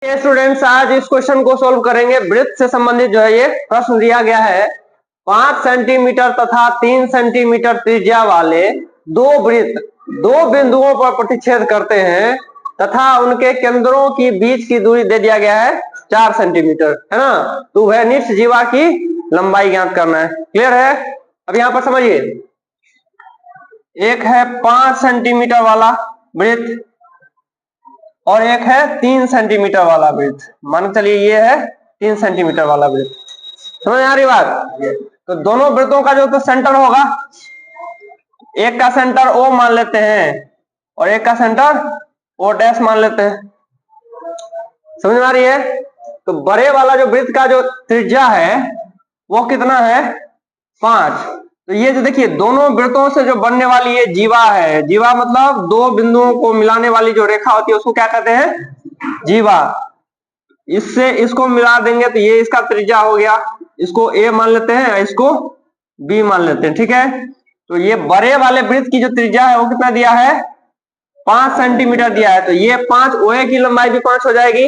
Students, आज इस question को सोल्व करेंगे। वृत्त से संबंधित जो है ये प्रश्न दिया गया है। 5 सेंटीमीटर तथा 3 सेंटीमीटर त्रिज्या वाले दो वृत्त दो बिंदुओं पर प्रतिच्छेद करते हैं तथा उनके केंद्रों की बीच की दूरी दे दिया गया है 4 सेंटीमीटर, है ना। तो वह निश्चित जीवा की लंबाई ज्ञात करना है। क्लियर है? अब यहां पर समझिए, एक है 5 सेंटीमीटर वाला वृत्त और एक है 3 सेंटीमीटर वाला वृत्त। मान चलिए ये है 3 सेंटीमीटर वाला वृत्त। समझ आ रही बात? तो दोनों वृत्तों का जो तो सेंटर होगा, एक का सेंटर O मान लेते हैं और एक का सेंटर O डैश मान लेते हैं। समझ में आ रही है? तो बड़े वाला जो वृत्त का जो त्रिज्या है वो कितना है? 5। तो ये जो देखिए दोनों वृत्तों से जो बनने वाली ये जीवा है, जीवा मतलब दो बिंदुओं को मिलाने वाली जो रेखा होती है उसको क्या कहते हैं? जीवा। इससे इसको मिला देंगे तो ये इसका त्रिज्या हो गया। इसको A मान लेते हैं, इसको B मान लेते हैं। ठीक है, तो ये बड़े वाले वृत्त की जो त्रिज्या है वो कितना दिया है? 5 सेंटीमीटर दिया है। तो ये 5 OA की लंबाई भी 5 हो जाएगी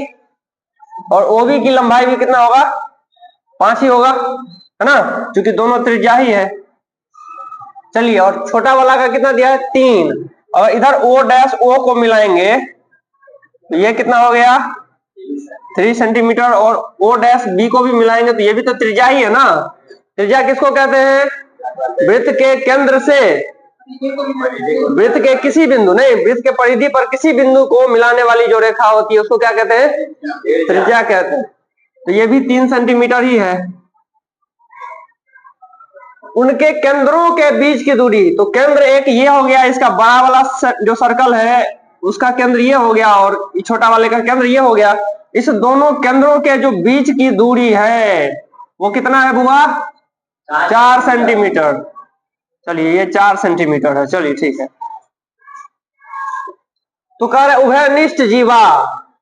और OB की लंबाई भी कितना होगा? 5 ही होगा, है ना, क्योंकि दोनों त्रिज्या ही है। चलिए, और छोटा वाला का कितना दिया है? 3। और इधर O डैश O को मिलाएंगे तो ये कितना हो गया? 3 सेंटीमीटर। और O डैश B को भी मिलाएंगे तो ये भी तो त्रिज्या ही है ना। त्रिज्या किसको कहते हैं? वृत्त के केंद्र से वृत्त के किसी बिंदु, नहीं, वृत्त के परिधि पर किसी बिंदु को मिलाने वाली जो रेखा होती है उसको क्या कहते हैं? त्रिज्या कहते हैं। तो ये भी 3 सेंटीमीटर ही है। उनके केंद्रों के बीच की दूरी, तो केंद्र एक ये हो गया, इसका बड़ा वाला जो सर्कल है उसका केंद्र ये हो गया और छोटा वाले का केंद्र ये हो गया। इस दोनों केंद्रों के जो बीच की दूरी है वो कितना है बुआ? 4 सेंटीमीटर। चलिए, ये 4 सेंटीमीटर है। चलिए ठीक है। तो कह रहे उभयनिष्ठ जीवा,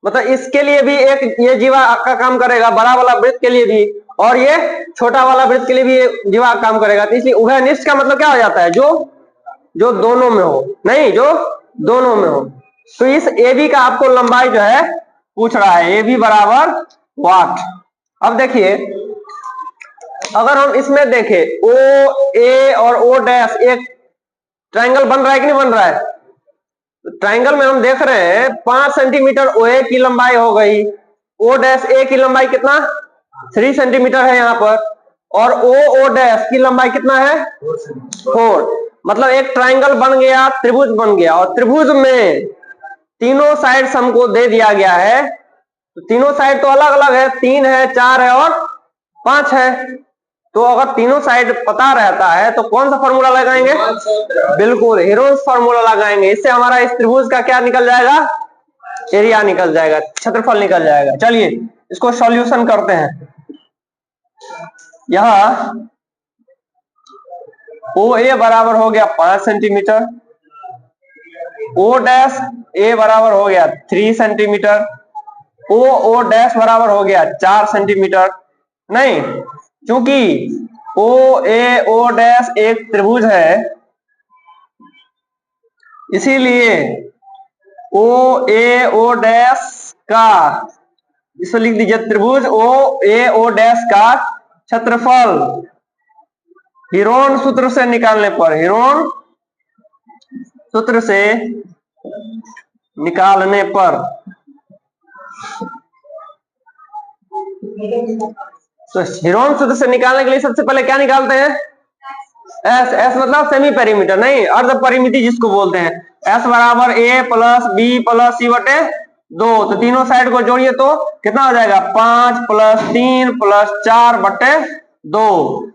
मतलब इसके लिए भी एक ये जीवा का काम करेगा, बड़ा वाला वृत्त के लिए भी, और ये छोटा वाला वृत्त के लिए भी जीवा काम करेगा। तो इसलिए उभयनिष्ठ का मतलब क्या हो जाता है? जो दोनों में हो, नहीं, जो दोनों में हो। तो इस AB का आपको लंबाई जो है पूछ रहा है, AB बराबर वाट। अब देखिए, अगर हम इसमें देखें OA और O डैश एक ट्रायंगल बन रहा है कि नहीं बन रहा है? तो ट्रायंगल में हम देख रहे हैं 5 सेंटीमीटर OA की लंबाई हो गई, O डैश A की लंबाई कितना? 3 सेंटीमीटर है यहाँ पर, और O डैश की लंबाई कितना है? 4। मतलब एक ट्रायंगल बन गया, त्रिभुज बन गया, और त्रिभुज में तीनों साइड हमको दे दिया गया है। तो तीनों साइड तो अलग अलग है, 3 है, 4 है और 5 है। तो अगर तीनों साइड पता रहता है तो कौन सा फॉर्मूला लगाएंगे? बिल्कुल, हेरोन्स फॉर्मूला लगाएंगे। इससे हमारा इस त्रिभुज का क्या निकल जाएगा? एरिया निकल जाएगा, क्षेत्रफल निकल जाएगा। चलिए इसको सॉल्यूशन करते हैं। यहां OA बराबर हो गया 5 सेंटीमीटर, O डैश A बराबर हो गया 3 सेंटीमीटर, O डैश बराबर हो गया 4 सेंटीमीटर। नहीं, क्योंकि O डैश एक त्रिभुज है, इसीलिए O डैश का, इसको लिख दीजिए, त्रिभुज O डैश का क्षेत्रफल हीरोन सूत्र से निकालने पर, हीरोन सूत्र से निकालने पर, तो हीरोन सूत्र से निकालने के लिए सबसे पहले क्या निकालते हैं? S मतलब सेमी पेरीमीटर, नहीं, अर्ध परिमिति जिसको बोलते हैं। S बराबर A plus B plus C बटे 2। तो तीनों साइड को जोड़िए तो कितना हो जाएगा? 5 प्लस 3 प्लस 4 बटे 2।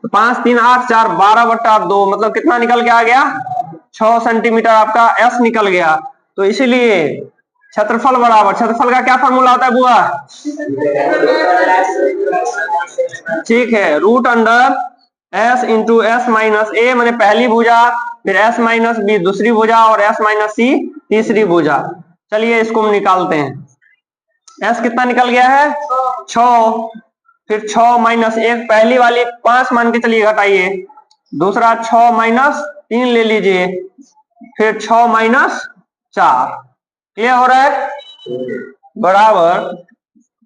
5 3 8 4 12 बटा 2, मतलब कितना निकल के आ गया? 6 सेंटीमीटर आपका S निकल गया। तो इसीलिए क्षेत्रफल बराबर, क्षेत्रफल का क्या फॉर्मूला होता है बुआ? ठीक है, root under S into S minus A, मैंने पहली भुजा, फिर S माइनस B दूसरी भुजा और S माइनस C तीसरी भुजा। चलिए इसको हम निकालते हैं। S कितना निकल गया है? 6। फिर 6 माइनस 1, पहली वाली 5 मान के चलिए, घटाइए, दूसरा 6 माइनस 3 ले लीजिए, फिर 6 माइनस 4। क्लियर हो रहा है? बराबर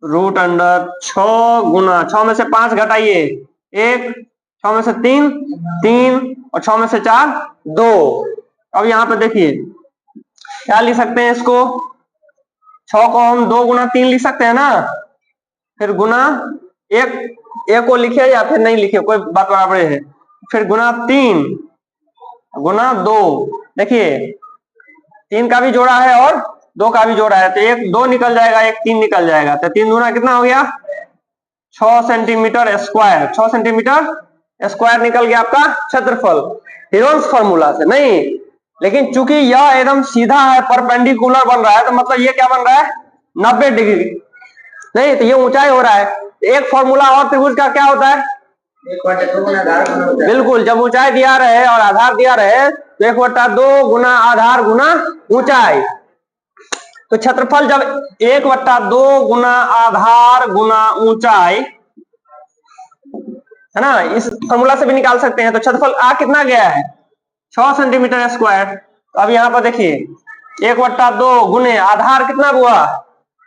रूट अंडर 6 गुना 6 में से 5 घटाइए 1, 6 में से 3 3 और 6 में से 4 2। अब यहाँ पे देखिए क्या लिख सकते हैं इसको, 6 को हम 2 गुना 3 लिख सकते हैं ना, फिर गुना एक को लिखे या फिर नहीं लिखे कोई बात बराबर है, फिर गुना 3 गुना 2। देखिए 3 का भी जोड़ा है और 2 का भी जोड़ा है, तो 1 2 निकल जाएगा, 1 3 निकल जाएगा, तो 3 दूना कितना हो गया 6 सेंटीमीटर स्क्वायर। 6 सेंटीमीटर स्क्वायर निकल गया आपका क्षेत्रफल हीरोन्स फॉर्मूला से। नहीं, लेकिन चूंकि यह एकदम सीधा है, परपेंडिकुलर बन रहा है, तो मतलब ये क्या बन रहा है 90 डिग्री। नहीं, तो ये ऊंचाई हो रहा है। एक फॉर्मूला और त्रिभुज का क्या होता है, बिल्कुल, जब ऊंचाई दिया रहे और आधार दिया रहे तो 1/2 गुना आधार गुना ऊंचाई। तो क्षेत्रफल जब 1/2 गुना आधार गुना ऊंचाई है ना, इस फॉर्मूला से भी निकाल सकते हैं। तो क्षेत्रफल आ कितना गया है 6 सेंटीमीटर स्क्वायर। अब यहाँ पर देखिए 1/2 गुने आधार कितना हुआ,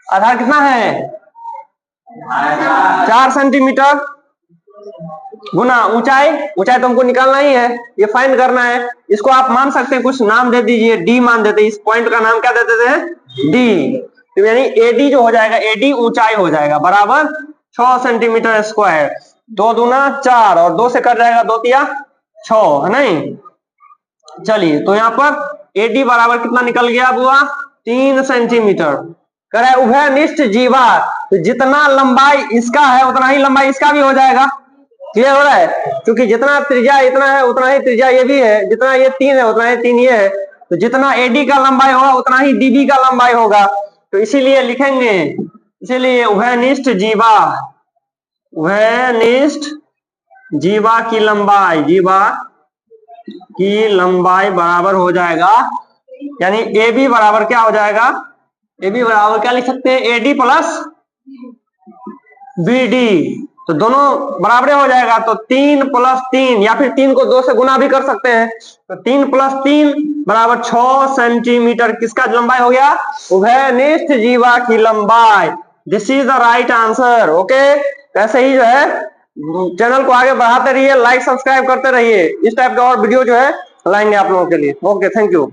आधार कितना है 4 सेंटीमीटर गुना ऊंचाई, ऊंचाई तो हमको निकालना ही है, ये फाइंड करना है। इसको आप मान सकते हैं, कुछ नाम दे दीजिए, डी मान देते हैं, इस पॉइंट का नाम क्या दे देते हैं डी। तो यानी एडी जो हो जाएगा, एडी ऊंचाई हो जाएगा बराबर 6 सेंटीमीटर स्क्वायर। 2 दूना 4 और 2 से कट जाएगा 2 तिया 6, है नहीं। चलिए, तो यहाँ पर एडी बराबर कितना निकल गया बुआ 3 सेंटीमीटर। कह रहा है उभयनिष्ठ जीवा, तो जितना लंबाई इसका है उतना ही लंबाई इसका भी हो जाएगा। क्लियर हो रहा है, क्योंकि जितना त्रिज्या इतना है उतना ही त्रिज्या ये भी है, जितना ये 3 है उतना ही 3 ये है, तो जितना एडी का लंबाई होगा उतना ही डीबी का लंबाई होगा। तो इसीलिए लिखेंगे, इसीलिए उभयनिष्ठ जीवा, उभयनिष्ठ जीवा की लंबाई, जीवा की लंबाई बराबर हो जाएगा, यानी ए बी बराबर क्या हो जाएगा, ए बी बराबर क्या लिख सकते हैं एडी प्लस बी डी। तो दोनों बराबर हो जाएगा, तो 3 + 3 या फिर 3 को 2 से गुना भी कर सकते हैं, तो 3 + 3 बराबर 6 सेंटीमीटर किसका लंबाई हो गया, उभयनिष्ठ जीवा की लंबाई। This is the right answer. Okay, ऐसे ही जो है चैनल को आगे बढ़ाते रहिए, लाइक सब्सक्राइब करते रहिए, इस टाइप का और वीडियो जो है लाएंगे आप लोगों के लिए। Okay, thank you.